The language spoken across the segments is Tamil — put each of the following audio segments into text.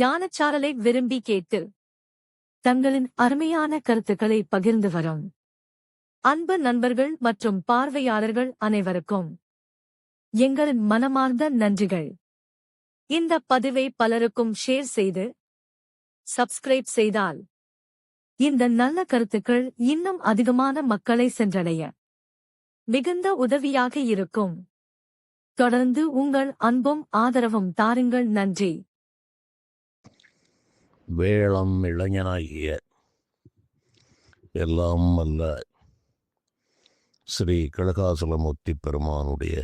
ஞானச்சாரலை விரும்பி கேட்டு தங்களின் அருமையான கருத்துக்களை பகிர்ந்து வரும் அன்பு நண்பர்கள் மற்றும் பார்வையாளர்கள் அனைவருக்கும் எங்களின் மனமார்ந்த நன்றிகள். இந்த பதிவை பலருக்கும் ஷேர் செய்து சப்ஸ்கிரைப் செய்தால் இந்த நல்ல கருத்துக்கள் இன்னும் அதிகமான மக்களை சென்றடைய மிகுந்த உதவியாக இருக்கும். தொடர்ந்து உங்கள் அன்பும் ஆதரவும் தாருங்கள். நன்றி. வேளம் இளைஞனாகிய எல்லாம் வல்ல ஸ்ரீ கனகாசலமூர்த்தி பெருமானுடைய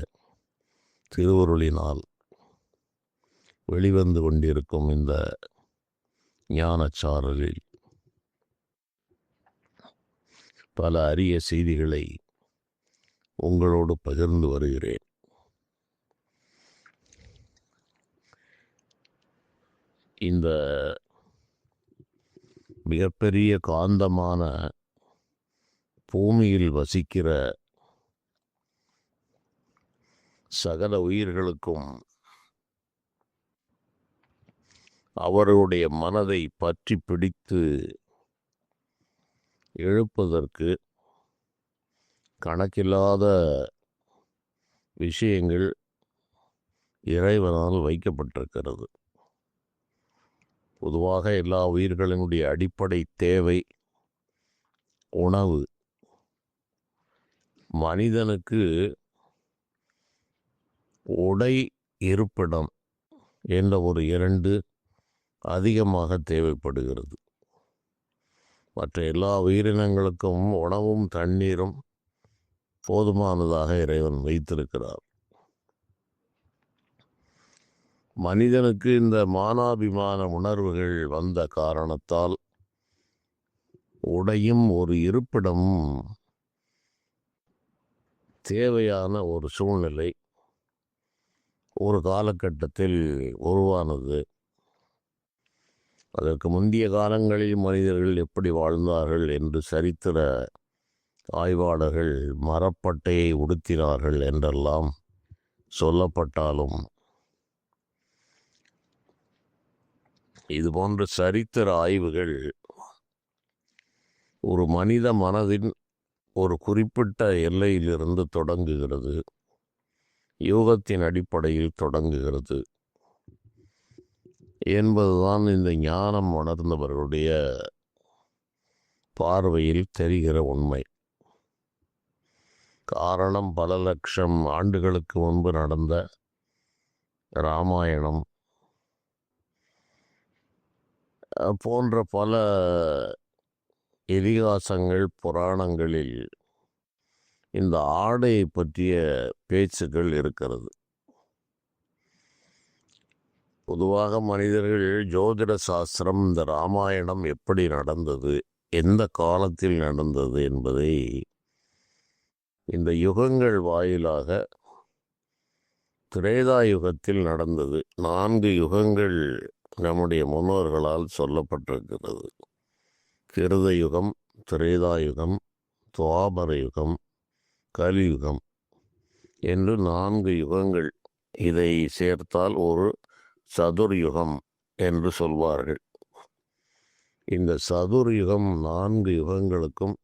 திருவருளினால் வெளிவந்து கொண்டிருக்கும் இந்த ஞானச்சாரலில் பல அரிய செய்திகளை உங்களோடு பகிர்ந்து வருகிறேன். இந்த மிகப்பெரிய காந்தமான பூமியில் வசிக்கிற சகல உயிர்களுக்கும் அவருடைய மனதை பற்றி பிடித்து எழுப்பதற்கு கணக்கில்லாத விஷயங்கள் இறைவனால் வைக்கப்பட்டிருக்கிறது. பொதுவாக எல்லா உயிர்களினுடைய அடிப்படை தேவை உணவு. மனிதனுக்கு உடை, இருப்பிடம் என்ற ஒரு இரண்டு அதிகமாக தேவைப்படுகிறது. மற்ற எல்லா உயிரினங்களுக்கும் உணவும் தண்ணீரும் போதுமானதாக இறைவன் வைத்திருக்கிறார். மனிதனுக்கு இந்த மானாபிமான உணர்வுகள் வந்த காரணத்தால் உடையும் ஒரு இருப்பிடமும் தேவையான ஒரு சூழ்நிலை ஒரு காலகட்டத்தில் உருவானது. அதற்கு முந்தைய காலங்களில் மனிதர்கள் எப்படி வாழ்ந்தார்கள் என்று சரித்திர ஆய்வாளர்கள் மரப்பட்டையை உடுத்தினார்கள் என்றெல்லாம் சொல்லப்பட்டாலும் இது போன்ற சரித்திர ஆய்வுகள் ஒரு மனித மனதின் ஒரு குறிப்பிட்ட எல்லையிலிருந்து தொடங்குகிறது, யூகத்தின் அடிப்படையில் தொடங்குகிறது என்பதுதான் இந்த ஞானம் உணர்ந்தவர்களுடைய பார்வையில் தெரிகிற உண்மை. காரணம், பல லட்சம் ஆண்டுகளுக்கு முன்பு நடந்த இராமாயணம் போன்ற பல இதிகாசங்கள், புராணங்களில் இந்த ஆடையை பற்றிய பேச்சுக்கள் இருக்கிறது. பொதுவாக மனிதர்கள் ஜோதிட சாஸ்திரம் இந்த இராமாயணம் எப்படி நடந்தது, எந்த காலத்தில் நடந்தது என்பதை இந்த யுகங்கள் வாயிலாக திரேதா யுகத்தில் நடந்தது. 4 யுகங்கள் நம்முடைய முன்னோர்களால் சொல்லப்பட்டிருக்கிறது. கிருத யுகம், திரேதா யுகம், துவாபர யுகம், கலியுகம் என்று 4 யுகங்கள். இதை சேர்த்தால் ஒரு சதுர்யுகம் என்று சொல்வார்கள். இந்த சதுர்யுகம் 4 யுகங்களுக்கும்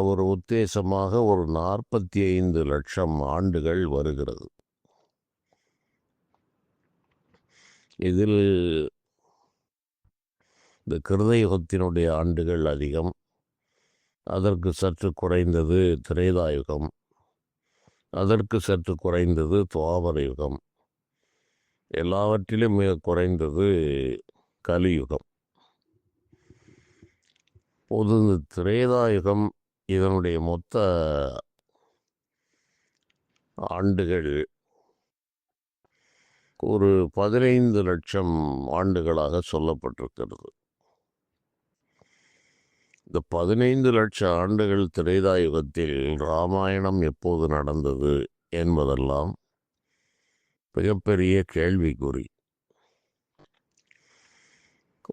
ஒரு உத்தேசமாக ஒரு 45 லட்சம் ஆண்டுகள் வருகிறது. இதில் இந்த கிருதயுகத்தினுடைய ஆண்டுகள் அதிகம், அதற்கு சற்று குறைந்தது திரேதாயுகம், அதற்கு சற்று குறைந்தது துவாபர யுகம், எல்லாவற்றிலும் மிக குறைந்தது கலியுகம். பொது இந்த திரேதாயுகம் இதனுடைய மொத்த ஆண்டுகள் ஒரு 15 லட்சம் ஆண்டுகளாக சொல்லப்பட்டிருக்கிறது. இந்த 15 லட்சம் ஆண்டுகள் திரேதாயுகத்தில் இராமாயணம் எப்போது நடந்தது என்பதெல்லாம் மிகப்பெரிய கேள்விக்குறி.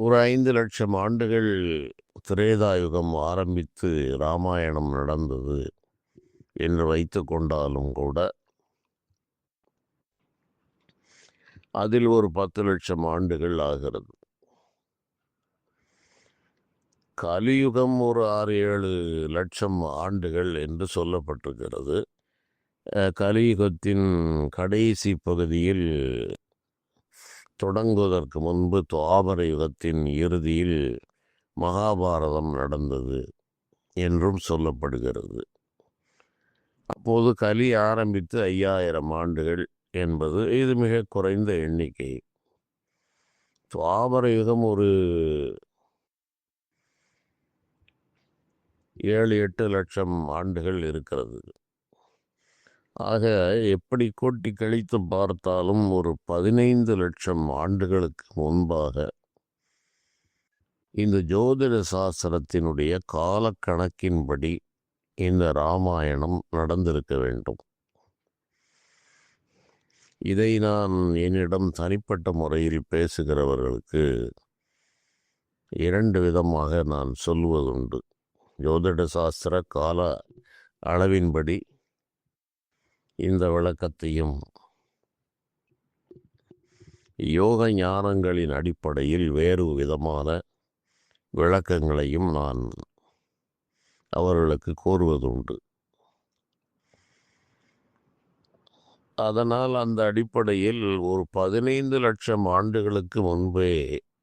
ஒரு 5 லட்சம் ஆண்டுகள் திரேதாயுகம் ஆரம்பித்து இராமாயணம் நடந்தது என்று வைத்து கொண்டாலும் கூட அதில் ஒரு 10 லட்சம் ஆண்டுகள் ஆகிறது. கலியுகம் ஒரு 6-7 லட்சம் ஆண்டுகள் என்று சொல்லப்பட்டிருக்கிறது. கலியுகத்தின் கடைசி பகுதியில் தொடங்குவதற்கு முன்பு துவாபர யுகத்தின் இறுதியில் மகாபாரதம் நடந்தது என்றும் சொல்லப்படுகிறது. அப்போது கலி ஆரம்பித்து 5000 ஆண்டுகள் என்பது இது மிக குறைந்த எண்ணிக்கை. துவாபர யுகம் ஒரு 7-8 லட்சம் ஆண்டுகள் இருக்கிறது. ஆக எப்படி கூட்டி கழித்து பார்த்தாலும் ஒரு 15 லட்சம் ஆண்டுகளுக்கு முன்பாக இந்த ஜோதிட சாஸ்திரத்தினுடைய காலக்கணக்கின்படி இந்த ராமாயணம் நடந்திருக்க வேண்டும். இதை நான் என்னிடம் தனிப்பட்ட முறையில் பேசுகிறவர்களுக்கு 2 விதமாக நான் சொல்வதுண்டு. ஜோதிட சாஸ்திர கால அளவின்படி இந்த விளக்கத்தையும், யோக ஞானங்களின் அடிப்படையில் வேறு விதமான விளக்கங்களையும் நான் அவர்களுக்கு கூறுவதுண்டு. அதனால் அந்த அடிப்படையில் ஒரு 15 லட்சம் ஆண்டுகளுக்கு முன்பே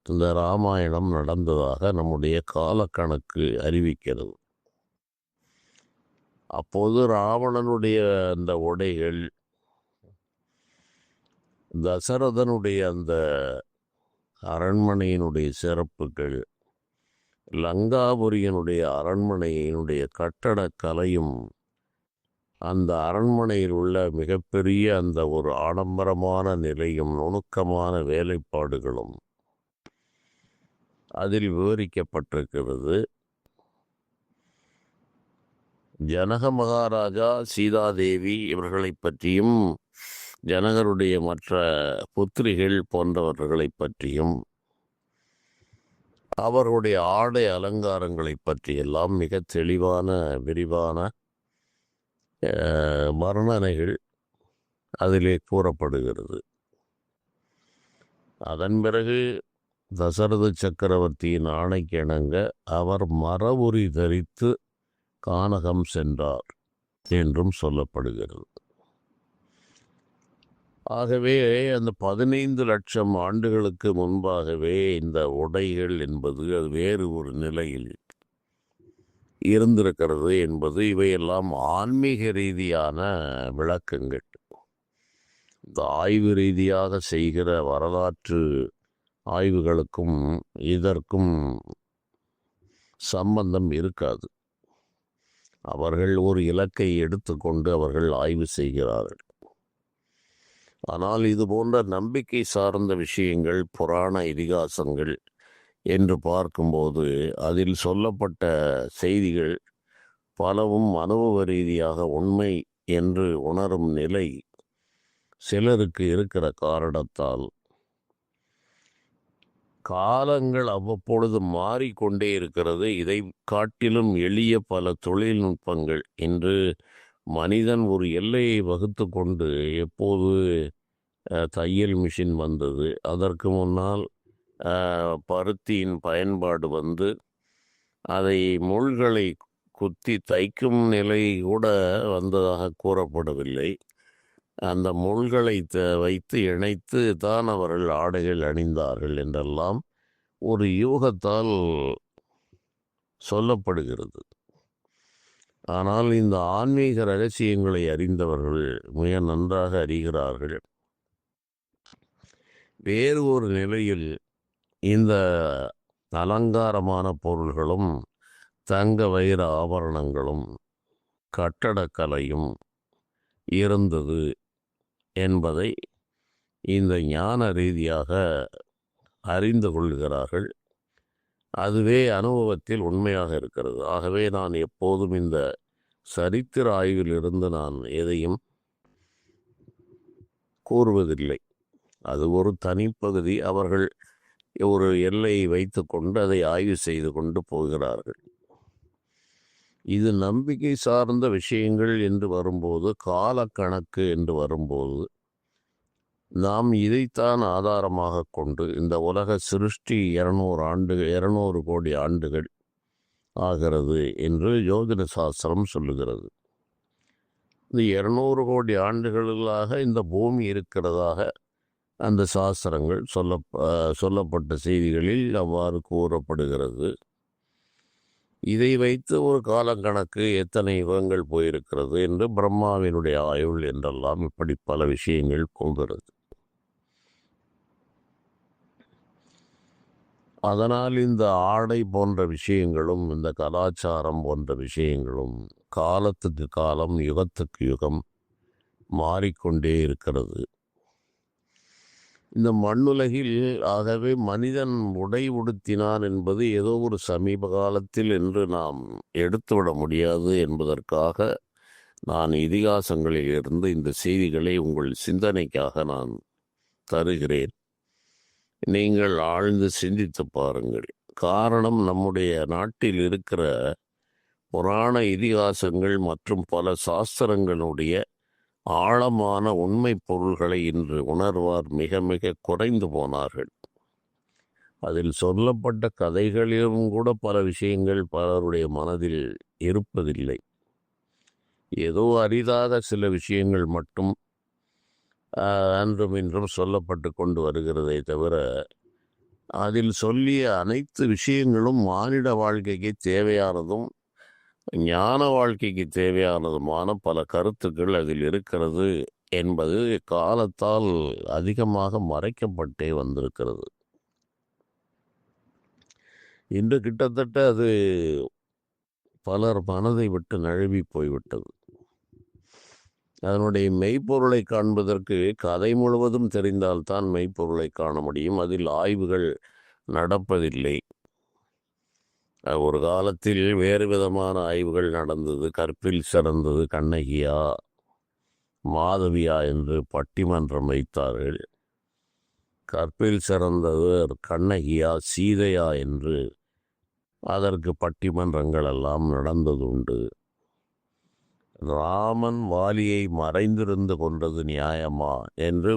இந்த ராமாயணம் நடந்ததாக நம்முடைய காலக்கணக்கு அறிவிக்கிறது. அப்போது ராவணனுடைய அந்த உடைகள், தசரதனுடைய அந்த அரண்மனையினுடைய சிறப்புகள், லங்காபுரியனுடைய அரண்மனையினுடைய கட்டடக்கலையும், அந்த அரண்மனையில் உள்ள மிகப்பெரிய அந்த ஒரு ஆடம்பரமான நிலையும் நுணுக்கமான வேலைப்பாடுகளும் அதில் விவரிக்கப்பட்டிருக்கிறது. ஜனக மகாராஜா, சீதாதேவி இவர்களை பற்றியும், ஜனகருடைய மற்ற புத்திரிகள் போன்றவர்களை பற்றியும், அவர்களுடைய ஆடை அலங்காரங்களை பற்றியெல்லாம் மிக தெளிவான விரிவான வர்ணனைகள் அதிலே கூறப்படுகிறது. அதன் பிறகு தசரத சக்கரவர்த்தியின் ஆணைக்கிணங்க அவர் மரவுரி தரித்து கானகம் சென்றார் என்றும் சொல்லப்படுகிறது. ஆகவே அந்த 15 லட்சம் ஆண்டுகளுக்கு முன்பாகவே இந்த உடைகள் என்பது அது வேறு ஒரு நிலையில் இருந்திருக்கிறது என்பது இவையெல்லாம் ஆன்மீக ரீதியான விளக்கங்கள். இந்த ஆய்வு ரீதியாக செய்கிற வரலாற்று ஆய்வுகளுக்கும் இதற்கும் சம்பந்தம் இருக்காது. அவர்கள் ஒரு இலக்கை எடுத்துக்கொண்டு அவர்கள் ஆய்வு செய்கிறார்கள். ஆனால் இது போன்ற நம்பிக்கை சார்ந்த விஷயங்கள், புராண இதிகாசங்கள் என்று பார்க்கும்போது அதில் சொல்லப்பட்ட செய்திகள் பலவும் அனுபவ ரீதியாக உண்மை என்று உணரும் நிலை சிலருக்கு இருக்கிற காரணத்தால் காலங்கள் அவ்வப்பொழுது மாறிக்கொண்டே இருக்கிறது. இதை காட்டிலும் எளிய பல தொழில்நுட்பங்கள் இன்று மனிதன் ஒரு எல்லையை வகுத்து கொண்டு, எப்போது தையல் மிஷின் வந்தது, அதற்கு முன்னால் பருத்தியின் பயன்பாடு வந்து அதை முள்களை குத்தி தைக்கும் நிலை கூட வந்ததாக கூறப்படவில்லை. அந்த முள்களை வைத்து இணைத்து தான் அவர்கள் ஆடைகள் அணிந்தார்கள் என்றெல்லாம் ஒரு யூகத்தால் சொல்லப்படுகிறது. ஆனால் இந்த ஆன்மீக ரகசியங்களை அறிந்தவர்கள் மிக நன்றாக அறிகிறார்கள். வேறு ஒரு நிலையில் இந்த அலங்காரமான பொருள்களும் தங்க வைர ஆபரணங்களும் கட்டடக்கலையும் இருந்தது என்பதை இந்த ஞான ரீதியாக அறிந்து கொள்கிறார்கள். அதுவே அனுபவத்தில் உண்மையாக இருக்கிறது. ஆகவே நான் எப்போதும் இந்த சரித்திர ஆய்விலிருந்து நான் எதையும் கூறுவதில்லை. அது ஒரு தனிப்பகுதி. அவர்கள் ஒரு எல்லையை வைத்து கொண்டு அதை ஆய்வு செய்து கொண்டு போகிறார்கள். இது நம்பிக்கை சார்ந்த விஷயங்கள் என்று வரும்போது, காலக்கணக்கு என்று வரும்போது, நாம் இதைத்தான் ஆதாரமாக கொண்டு இந்த உலக சிருஷ்டி 200 கோடி ஆண்டுகள் ஆகிறது என்று ஜோதிட சாஸ்திரம் சொல்லுகிறது. இந்த 200 கோடி ஆண்டுகளாக இந்த பூமி இருக்கிறதாக அந்த சாஸ்திரங்கள் சொல்லப்பட்ட செய்திகளில் அவ்வாறு கூறப்படுகிறது. இதை வைத்து ஒரு காலக்கணக்கு எத்தனை யுகங்கள் போயிருக்கிறது என்று பிரம்மாவினுடைய ஆயுள் என்றெல்லாம் இப்படி பல விஷயங்கள் போகிறது. அதனால் இந்த ஆடை போன்ற விஷயங்களும் இந்த கலாச்சாரம் போன்ற விஷயங்களும் காலத்துக்கு காலம் யுகத்துக்கு யுகம் மாறிக்கொண்டே இருக்கிறது. இந்த மண்ணுலகில் ஆகவே மனிதன் உடை உடுத்தினான் என்பது ஏதோ ஒரு சமீப காலத்தில் என்று நாம் எடுத்துவிட முடியாது என்பதற்காக நான் இதிகாசங்களில் இருந்து இந்த செய்திகளை உங்கள் சிந்தனைக்காக நான் தருகிறேன். நீங்கள் ஆழ்ந்து சிந்தித்து பாருங்கள். காரணம், நம்முடைய நாட்டில் இருக்கிற புராண இதிகாசங்கள் மற்றும் பல சாஸ்திரங்களுடைய ஆழமான உண்மை பொருள்களை இன்று உணர்வார் மிக மிக குறைந்து போனார்கள். அதில் சொல்லப்பட்ட கதைகளிலும் கூட பல விஷயங்கள் பலருடைய மனதில் இருப்பதில்லை. ஏதோ அரிதாத சில விஷயங்கள் மட்டும் அன்றும் இன்றும் சொல்லப்பட்டு கொண்டு வருகிறதை தவிர அதில் சொல்லிய அனைத்து விஷயங்களும் மானிட வாழ்க்கைக்கு தேவையானதும் ஞான வாழ்க்கைக்கு தேவையானதுமான பல கருத்துக்கள் அதில் இருக்கிறது என்பது காலத்தால் அதிகமாக மறைக்கப்பட்டே வந்திருக்கிறது. இன்று கிட்டத்தட்ட அது பலர் மனதை விட்டு நழுவி போய்விட்டது. அதனுடைய மெய்ப்பொருளை காண்பதற்கு கதை முழுவதும் தெரிந்தால்தான் மெய்ப்பொருளை காண முடியும். அதில் ஆய்வுகள் நடப்பதில்லை. ஒரு காலத்தில் வேறு விதமான ஆய்வுகள் நடந்தது. கற்பில் சிறந்தது கண்ணகியா மாதவியா என்று பட்டிமன்றம் வைத்தார்கள். கற்பில் சிறந்தது கண்ணகியா சீதையா என்று அதற்கு பட்டிமன்றங்கள் எல்லாம் நடந்ததுண்டு. ராமன் வாலியை மறைந்திருந்து கொண்டது நியாயமா என்று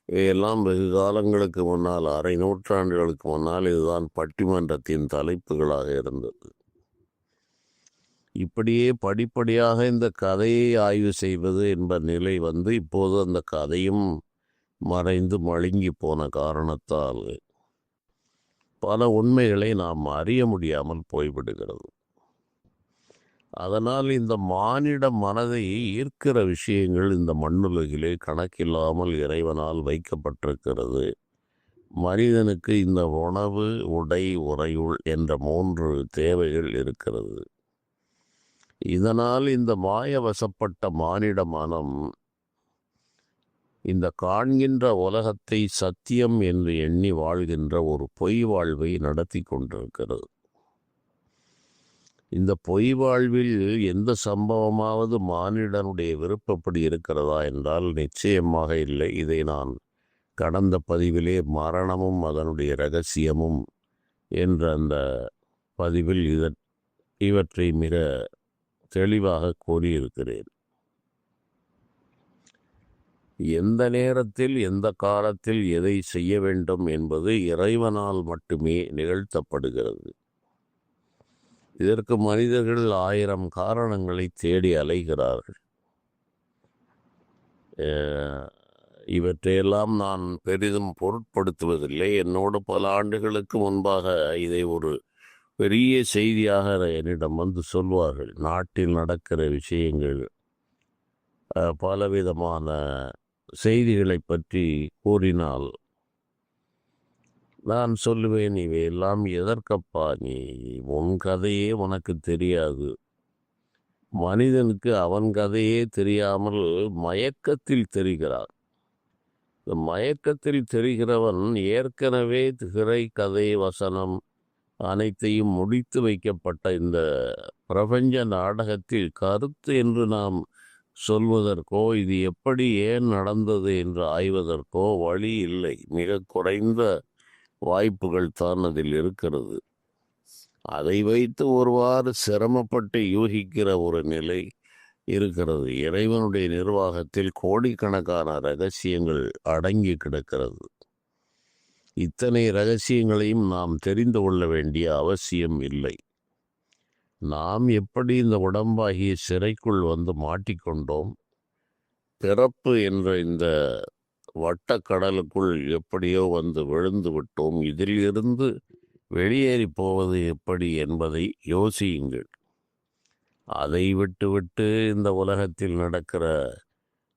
எல்லாம் வெகு காலங்களுக்கு முன்னால், அரை நூற்றாண்டுகளுக்கு முன்னால் இதுதான் பட்டிமன்றத்தின் தலைப்புகளாக இருந்தது. இப்படியே படிப்படியாக இந்த கதையை ஆய்வு செய்வது என்ப நிலை வந்து இப்போது அந்த கதையும் மறைந்து மழுங்கி போன காரணத்தால் பல உண்மைகளை நாம் அறிய முடியாமல் போய்விடுகிறது. அதனால் இந்த மானிட மனதை ஈர்க்கிற விஷயங்கள் இந்த மண்ணுலகிலே கணக்கில்லாமல் இறைவனால் வைக்கப்பட்டிருக்கிறது. மனிதனுக்கு இந்த உணவு, உடை, உறையுள் என்ற 3 தேவைகள் இருக்கிறது. இதனால் இந்த மாயவசப்பட்ட மானிட மனம் இந்த காண்கின்ற உலகத்தை சத்தியம் என்று எண்ணி வாழ்கின்ற ஒரு பொய் வாழ்வை நடத்தி கொண்டிருக்கிறது. இந்த பொய் வாழ்வில் எந்த சம்பவமாவது மானிடனுடைய விருப்பப்படி இருக்கிறதா என்றால் நிச்சயமாக இல்லை. இதை நான் கடந்த பதிவிலே மரணமும் அதனுடைய இரகசியமும் என்ற அந்த பதிவில் இவற்றை மிக தெளிவாக கூறியிருக்கிறேன். எந்த நேரத்தில் எந்த காலத்தில் எதை செய்ய வேண்டும் என்பது இறைவனால் மட்டுமே நிகழ்த்தப்படுகிறது. இதற்கு மனிதர்கள் 1000 காரணங்களை தேடி அலைகிறார்கள். இவற்றையெல்லாம் நான் பெரிதும் பொருட்படுத்துவதில்லை. என்னோடு பல ஆண்டுகளுக்கு முன்பாக இதை ஒரு பெரிய செய்தியாக என்னிடம் வந்து சொல்வார்கள். நாட்டில் நடக்கிற விஷயங்கள், பலவிதமான செய்திகளை பற்றி கூறினால் நான் சொல்லுவேன், இவையெல்லாம் எதற்கப்பா, நீ உன் கதையே உனக்கு தெரியாது. மனிதனுக்கு அவன் கதையே தெரியாமல் மயக்கத்தில் தெரிகிறார். இந்த மயக்கத்தில் தெரிகிறவன் ஏற்கனவே திரை, கதை, வசனம் அனைத்தையும் முடித்து வைக்கப்பட்ட இந்த பிரபஞ்ச நாடகத்தில் கருத்து என்று நாம் சொல்வதற்கோ இது எப்படி ஏன் நடந்தது என்று ஆய்வதற்கோ வழி இல்லை. மிக குறைந்த வாய்ப்புகள் தான் அதில் இருக்கிறது. அதை வைத்து ஒருவாறு சிரமப்பட்டு யூகிக்கிற ஒரு நிலை இருக்கிறது. இறைவனுடைய நிர்வாகத்தில் கோடிக்கணக்கான ரகசியங்கள் அடங்கி கிடக்கிறது. இத்தனை ரகசியங்களையும் நாம் தெரிந்து கொள்ள வேண்டிய அவசியம் இல்லை. நாம் எப்படி இந்த உடம்பாகிய சிறைக்குள் வந்து மாட்டிக்கொண்டோம், பிறப்பு என்ற இந்த வட்டக்கடலுக்குள் எப்படியோ வந்து விழுந்து விட்டோம், இதில் இருந்து வெளியேறி போவது எப்படி என்பதை யோசியுங்கள். அதை விட்டு இந்த உலகத்தில் நடக்கிற,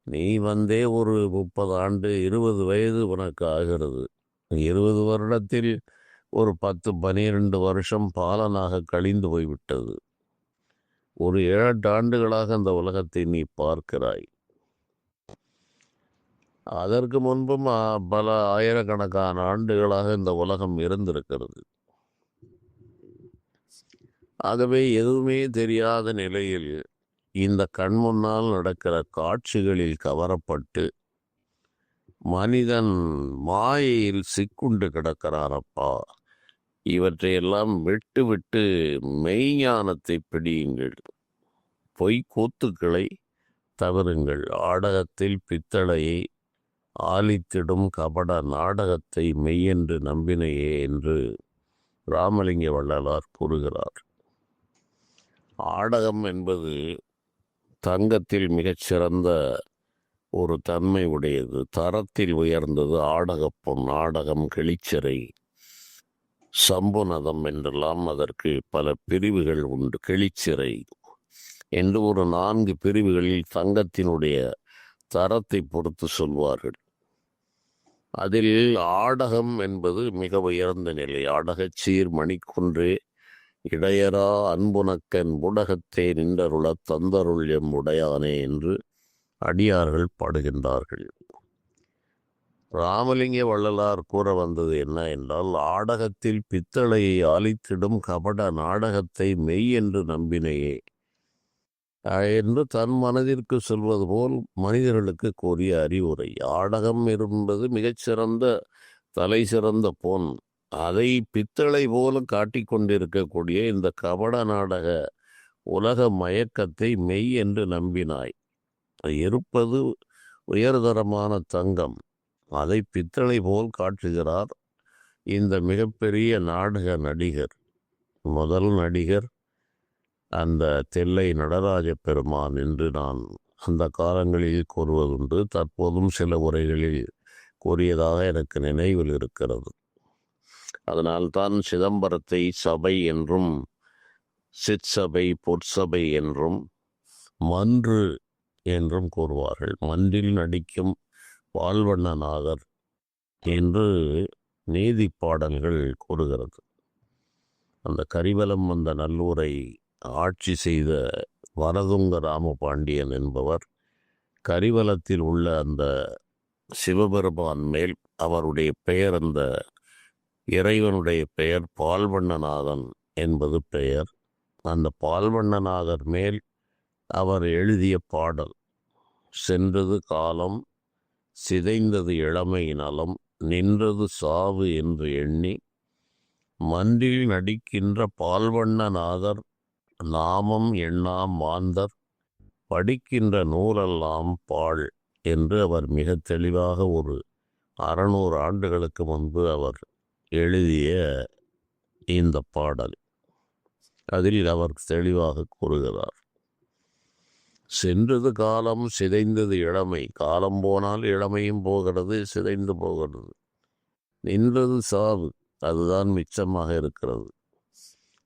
நீ வந்தே ஒரு 30 ஆண்டு 20 வயது உனக்கு ஆகிறது. 20 வருடத்தில் ஒரு 10-12 வருஷம் பாலனாக கழிந்து போய்விட்டது. ஒரு 7-8 ஆண்டுகளாக அந்த உலகத்தை நீ பார்க்கிறாய். அதற்கு முன்பும் பல ஆயிரக்கணக்கான ஆண்டுகளாக இந்த உலகம் இருந்திருக்கிறது. ஆகவே எதுவுமே தெரியாத நிலையில் இந்த கண் முன்னால் நடக்கிற காட்சிகளில் கவரப்பட்டு மனிதன் மாயையில் சிக்குண்டு கிடக்கிறானப்பா. இவற்றையெல்லாம் விட்டு மெய்ஞானத்தை பிடியுங்கள். பொய்க்கூத்துக்களை தவிருங்கள். ஆடகத்தில் பித்தளையை ஆலித்திடும் கபட நாடகத்தை மெய்யென்று நம்பினையே என்று ராமலிங்க வள்ளலார் கூறுகிறார். ஆடகம் என்பது தங்கத்தில் மிகச்சிறந்த ஒரு தன்மை உடையது, தரத்தில் உயர்ந்தது. ஆடகப்பொன், ஆடகம், கிளிச்சரை, சம்புநதம் என்றெல்லாம் அதற்கு பல பிரிவுகள் உண்டு. கிளிச்சிறை என்று ஒரு 4 பிரிவுகளில் தங்கத்தினுடைய தரத்தை பொறுத்து சொல்வார்கள். அதில் ஆடகம் என்பது மிக உயர்ந்த நிலை. ஆடகச்சீர் மணிக்குன்றே இடையரா அன்புனக்கன் ஊடகத்தே நின்றருள தந்தருள் எம் உடையானே என்று அடியார்கள் பாடுகின்றார்கள். ராமலிங்க வள்ளலார் கூற வந்தது என்ன என்றால், ஆடகத்தில் பித்தளையை ஆலித்திடும் கபட நாடகத்தை மெய் என்று நம்பினையே என்று தன் மனதிற்கு சொல்வது போல் மனிதர்களுக்கு கூறிய அறிவுரை. ஆடகம் என்பது மிகச்சிறந்த தலை சிறந்த பொன். அதை பித்தளை போல காட்டிக்கொண்டிருக்கக்கூடிய இந்த கபட நாடக உலக மயக்கத்தை மெய் என்று நம்பினாய். இருப்பது உயர்தரமான தங்கம், அதை பித்தளை போல் காட்டுகிறார் இந்த மிகப்பெரிய நாடக நடிகர். முதல் நடிகர் அந்த தில்லை நடராஜ பெருமான் என்று நான் அந்த காலங்களில் கூறுவதுண்டு. தற்போதும் சில உரைகளில் கூறியதாக எனக்கு நினைவில் இருக்கிறது. அதனால்தான் சிதம்பரத்தை சபை என்றும் சிற்சபை பொற்சபை என்றும் மன்று என்றும் கூறுவார்கள். மன்றில் நடிக்கும் பால்வண்ணநாதர் என்று நீதி பாடல்கள் கூறுகிறது. அந்த கரிவலம் வந்த நல்லூரை ஆட்சி செய்த வரதுங்க ராமபாண்டியன் என்பவர் கரிவலத்தில் உள்ள அந்த சிவபெருமான் மேல் அவருடைய பெயர், அந்த இறைவனுடைய பெயர் பால்வண்ணநாதன் என்பது பெயர். அந்த பால்வண்ணநாதர் மேல் அவர் எழுதிய பாடல், சென்றது காலம் சிதைந்தது இளமை நலம் நின்றது சாவு என்று எண்ணி மன்றில் நடிக்கின்ற பால்வண்ணநாதர் நாமம் எண்ணாம் மாந்தர் படிக்கின்ற நூலெல்லாம் பாழ் என்று அவர் மிக தெளிவாக ஒரு 600 ஆண்டுகளுக்கு முன்பு அவர் எழுதிய இந்த பாடல். அதில் அவர் தெளிவாக கூறுகிறார், சென்றது காலம் சிதைந்தது இளமை. காலம் போனால் இளமையும் போகிறது, சிதைந்து போகிறது. நின்றது சாவு, அதுதான் மிச்சமாக இருக்கிறது.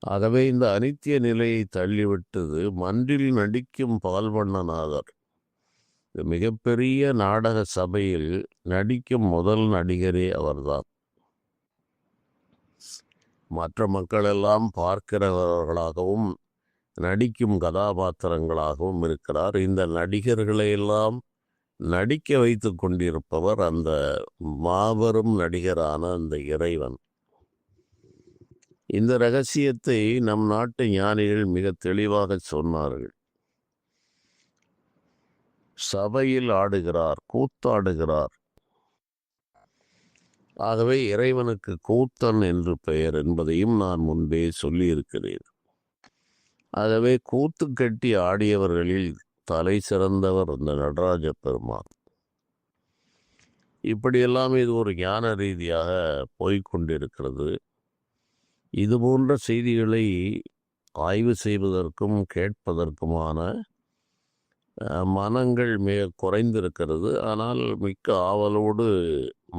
ஆகவே இந்த அனித்திய நிலையை தள்ளிவிட்டது மன்றில் நடிக்கும் பால்வண்ணநாதர். மிகப்பெரிய நாடக சபையில் நடிக்கும் முதல் நடிகரே அவர்தான். மற்ற மக்களெல்லாம் பார்க்கிறவர்களாகவும் நடிக்கும் கதாபாத்திரங்களாகவும் இருக்கிறார். இந்த நடிகர்களையெல்லாம் நடிக்க வைத்து கொண்டிருப்பவர் அந்த மாபெரும் நடிகரான அந்த இறைவன். இந்த ரகசியத்தை நம் நாட்டு ஞானிகள் மிக தெளிவாக சொன்னார்கள். சபையில் ஆடுகிறார், கூத்தாடுகிறார். ஆகவே இறைவனுக்கு கூத்தன் என்று பெயர் என்பதையும் நான் முன்பே சொல்லியிருக்கிறேன். ஆகவே கூத்து கட்டி ஆடியவர்களில் தலை சிறந்தவர் இந்த நடராஜ பெருமான். இப்படியெல்லாம் இது ஒரு ஞான ரீதியாக போய்கொண்டிருக்கிறது. இது போன்ற செய்திகளை ஆய்வு செய்வதற்கும் கேட்பதற்குமான மனங்கள் குறைந்திருக்கிறது. ஆனால் மிக்க ஆவலோடு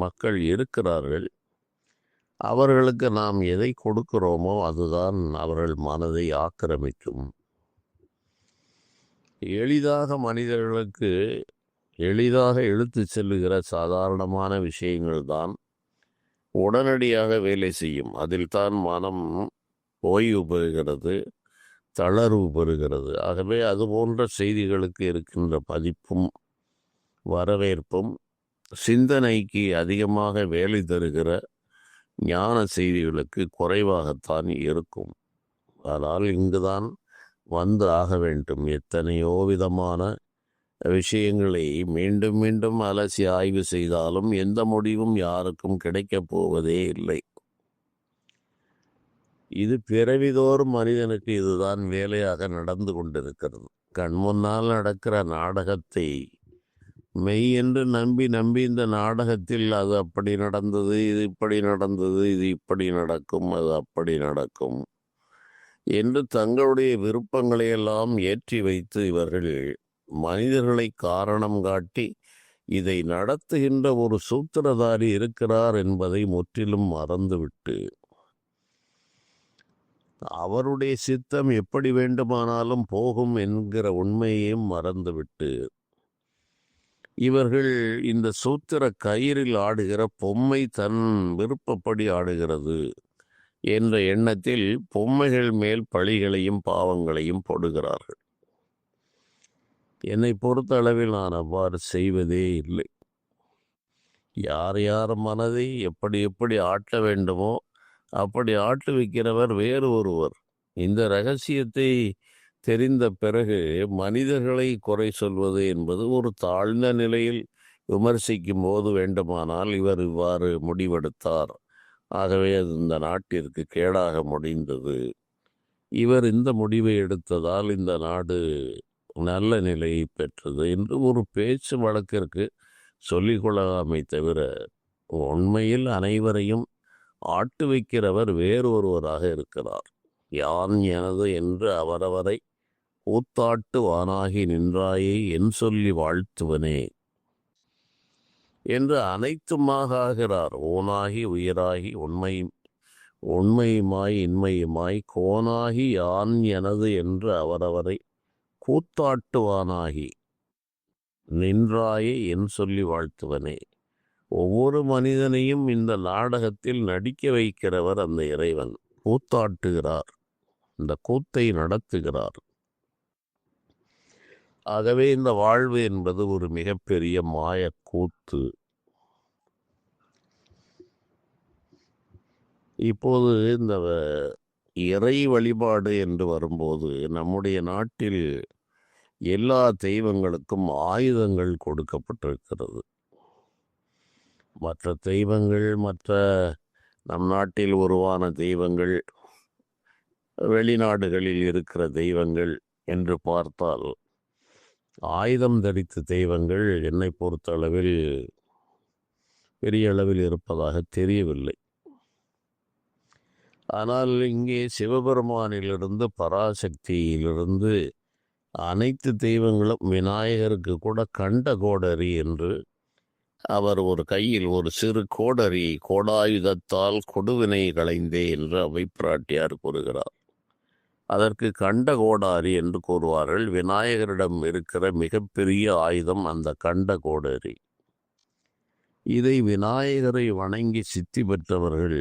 மக்கள் இருக்கிறார்கள். அவர்களுக்கு நாம் எதை கொடுக்கிறோமோ அதுதான் அவர்கள் மனதை ஆக்கிரமிக்கும். மனிதர்களுக்கு எளிதாக இழுத்து செல்லுகிற சாதாரணமான விஷயங்கள் தான் உடனடியாக வேலை செய்யும். அதில் தான் மனம் ஓய்வு பெறுகிறது, தளர்வு பெறுகிறது. ஆகவே அதுபோன்ற செய்திகளுக்கு இருக்கின்ற மதிப்பும் வரவேற்பும் சிந்தனைக்கு அதிகமாக வேலை தருகிற ஞான செய்திகளுக்கு குறைவாகத்தான் இருக்கும். ஆனால் இங்குதான் வந்து ஆக வேண்டும். எத்தனையோ விதமான விஷயங்களை மீண்டும் மீண்டும் அலசி ஆய்வு செய்தாலும் எந்த முடிவும் யாருக்கும் கிடைக்கப் போவதே இல்லை. இது பிறவிதோறும் மனிதனுக்கு இதுதான் வேலையாக நடந்து கொண்டிருக்கிறது. கண்முன்னால் நடக்கிற நாடகத்தை மெய் என்று நம்பி நம்பி இந்த நாடகத்தில் அது அப்படி நடந்தது, இது இப்படி நடந்தது, இது இப்படி நடக்கும், அது அப்படி நடக்கும் என்று தங்களுடைய விருப்பங்களை எல்லாம் ஏற்றி வைத்து இவர்கள் மனிதர்களை காரணம் காட்டி இதை நடத்துகின்ற ஒரு சூத்திரதாரி இருக்கிறார் என்பதை முற்றிலும் மறந்துவிட்டு அவருடைய சித்தம் எப்படி வேண்டுமானாலும் போகும் என்கிற உண்மையையும் மறந்துவிட்டு இவர்கள் இந்த சூத்திர கயிறில் ஆடுகிற பொம்மை தன் விருப்பப்படி ஆடுகிறது என்ற எண்ணத்தில் பொம்மைகள் மேல் பழிகளையும் பாவங்களையும் போடுகிறார்கள். என்னை பொறுத்த அளவில் நான் அவ்வாறு செய்வதே இல்லை. யார் யார் மனதை எப்படி எப்படி ஆட்ட வேண்டுமோ அப்படி ஆட்டுவிக்கிறவர் வேறு ஒருவர். இந்த ரகசியத்தை தெரிந்த பிறகு மனிதர்களை குறை சொல்வது என்பது ஒரு தாழ்ந்த நிலையில் விமர்சிக்கும் போது வேண்டுமானால் இவர் இவ்வாறு முடிவெடுத்தார், ஆகவே அது இந்த நாட்டிற்கு கேடாக முடிந்தது, இவர் இந்த முடிவை எடுத்ததால் இந்த நாடு நல்ல நிலையை பெற்றது என்று ஒரு பேச்சு வழக்கிற்கு சொல்லிக்கொள்ளலாமை தவிர உண்மையில் அனைவரையும் ஆட்டு வைக்கிறவர் வேறொருவராக இருக்கிறார். யான் எனது என்று அவரவரை கூத்தாட்டு வானாகி நின்றாயே என் சொல்லி வாழ்த்துவனே என்று அனைத்துமாக ஆகிறார். ஓனாகி உயிராகி உண்மையுமாய் இன்மையுமாய் கோனாகி யான் எனது என்று அவரவரை கூத்தாட்டுவானாகி நின்றாயே என் சொல்லி வாழ்த்துவனே. ஒவ்வொரு மனிதனையும் இந்த நாடகத்தில் நடிக்க வைக்கிறவர் அந்த இறைவன். கூத்தாட்டுகிறார், இந்த கூத்தை நடத்துகிறார். ஆகவே இந்த வாழ்வு என்பது ஒரு மிகப்பெரிய மாய கூத்து. இப்போது இந்த இறை வழிபாடு என்று வரும்போது நம்முடைய நாட்டில் எல்லா தெய்வங்களுக்கும் ஆயுதங்கள் கொடுக்கப்பட்டிருக்கிறது. மற்ற தெய்வங்கள், மற்ற நம் நாட்டில் உருவான தெய்வங்கள், வெளிநாடுகளில் இருக்கிற தெய்வங்கள் என்று பார்த்தால் ஆயுதம் தரித்த தெய்வங்கள் என்னை பொறுத்த அளவில் பெரிய அளவில் இருப்பதாக தெரியவில்லை. ஆனால் இங்கே சிவபெருமானிலிருந்து பராசக்தியிலிருந்து அனைத்து தெய்வங்களும், விநாயகருக்கு கூட கண்ட கோடரி என்று அவர் ஒரு கையில் ஒரு சிறு கோடரி, கோடாயுதத்தால் கொடுவினை களைந்தே என்று அவை பிராட்டியார் கூறுகிறார். அதற்கு கண்ட கோடாரி என்று கூறுவார்கள். விநாயகரிடம் இருக்கிற மிகப்பெரிய ஆயுதம் அந்த கண்ட கோடரி. இதை விநாயகரை வணங்கி சித்தி பெற்றவர்கள்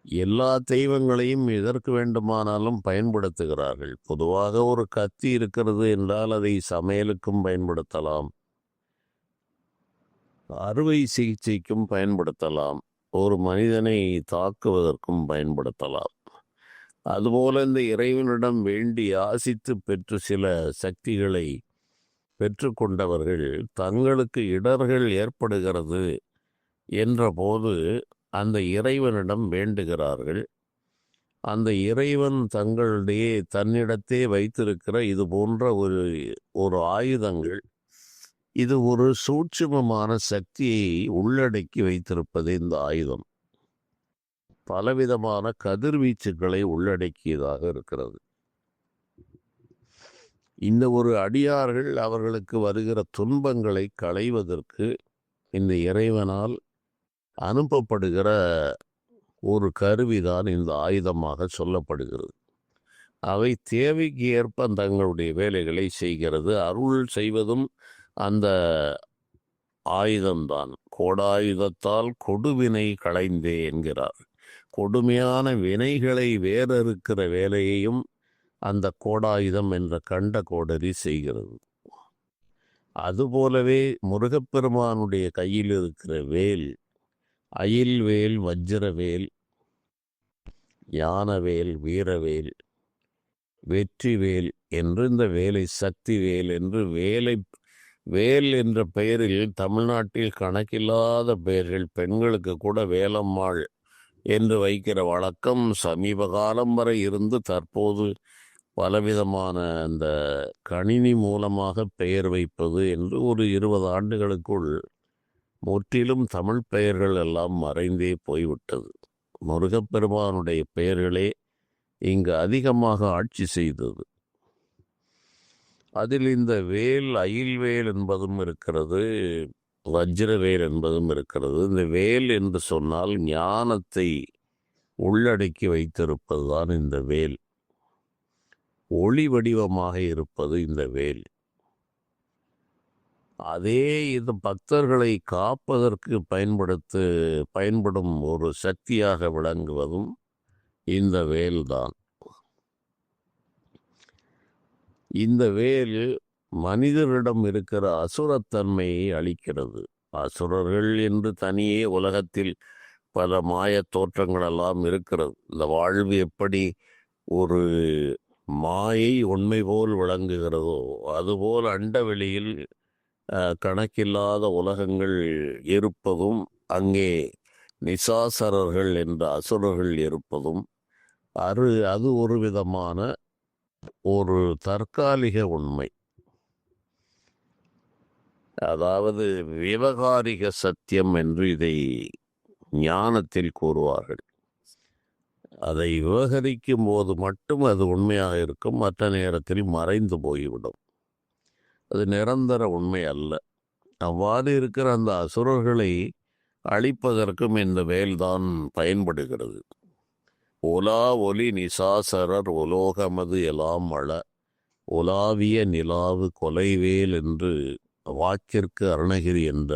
எல்லா தெய்வங்களையும் எதற்கு வேண்டுமானாலும் பயன்படுத்துகிறார்கள். பொதுவாக ஒரு கத்தி இருக்கிறது என்றால் அதை சமையலுக்கும் பயன்படுத்தலாம், அறுவை சிகிச்சைக்கும் பயன்படுத்தலாம், ஒரு மனிதனை தாக்குவதற்கும் பயன்படுத்தலாம். அதுபோல இந்த இறைவனிடம் வேண்டி ஆசித்து பெற்று சில சக்திகளை பெற்றுக்கொண்டவர்கள் தங்களுக்கு இடர்கள் ஏற்படுகிறது என்ற போது அந்த இறைவனிடம் வேண்டுகிறார்கள். அந்த இறைவன் தன்னிடத்தே வைத்திருக்கிற இது போன்ற ஒரு ஆயுதங்கள், இது ஒரு சூட்சுமமான சக்தியை உள்ளடக்கி வைத்திருப்பது இந்த ஆயுதம். பலவிதமான கதிர்வீச்சுகளை உள்ளடக்கியதாக இருக்கிறது. இந்த ஒரு அடியார்கள் அவர்களுக்கு வருகிற துன்பங்களை களைவதற்கு இந்த இறைவனால் அனுப்பப்படுகிற ஒரு கருவிதான் இந்த ஆயுதமாக சொல்லப்படுகிறது. அவை தேவைக்கு ஏற்ப தங்களுடைய வேலைகளை செய்கிறது. அருள் செய்வதும் அந்த ஆயுதம்தான். கோடாயுதத்தால் கொடுவினை களைந்தே என்கிறார். கொடுமையான வினைகளை வேறறுக்கிற வேலையையும் அந்த கோடாயுதம் என்ற கண்ட கோடரி செய்கிறது. அதுபோலவே முருகப்பெருமானுடைய கையில் இருக்கிற வேல், அயில்வேல், வஜ்ரவேல், ஞானவேல், வீரவேல், வெற்றிவேல் என்று இந்த வேலை சக்தி வேல் என்று வேல் என்ற பெயரில் தமிழ்நாட்டில் கணக்கில்லாத பெயர்கள், பெண்களுக்கு கூட வேலம்மாள் என்று வைக்கிற வழக்கம் சமீப காலம் வரை இருந்து தற்போது பலவிதமான அந்த கணினி மூலமாக பெயர் வைப்பது என்று ஒரு 20 ஆண்டுகளுக்குள் முற்றிலும் தமிழ் பெயர்கள் எல்லாம் மறைந்தே போய்விட்டது. முருகப்பெருமானுடைய பெயர்களே இங்கு அதிகமாக ஆட்சி செய்தது. அதில் இந்த வேல், அயில்வேல் என்பதும் இருக்கிறது, வஜ்ரவேல் என்பதும் இருக்கிறது. இந்த வேல் என்று சொன்னால் ஞானத்தை உள்ளடக்கி வைத்திருப்பதுதான் இந்த வேல். ஒளி வடிவமாக இருப்பது இந்த வேல். அதே இது பக்தர்களை காப்பதற்கு பயன்படும் ஒரு சக்தியாக விளங்குவதும் இந்த வேல்தான். இந்த வேல் மனிதரிடம் இருக்கிற அசுரத்தன்மையை அளிக்கிறது. அசுரர்கள் என்று தனியே உலகத்தில் பல மாய தோற்றங்களெல்லாம் இருக்கிறது. இந்த வாழ்வு எப்படி ஒரு மாயை உண்மை போல் விளங்குகிறதோ அதுபோல் அண்டவெளியில் கணக்கில்லாத உலகங்கள் இருப்பதும், அங்கே நிசாசரர்கள் என்ற அசுரர்கள் இருப்பதும் அது ஒரு விதமான ஒரு தற்காலிக உண்மை. அதாவது விவகாரிக சத்தியம் என்று இதை ஞானத்தில் கூறுவார்கள். அதை விவகரிக்கும் போது மட்டும் அது உண்மையாக இருக்கும், மற்ற நேரத்தில் மறைந்து போய்விடும். அது நிரந்தர உண்மை அல்ல. அவ்வாறு இருக்கிற அந்த அசுரர்களை அழிப்பதற்கும் இந்த வேல்தான் பயன்படுகிறது. உலா ஒலி நிசாசரர் உலோகமது எலாம் வள உலாவிய நிலாவு கொலைவேல் என்று வாக்கிற்கு அருணகிரி என்ற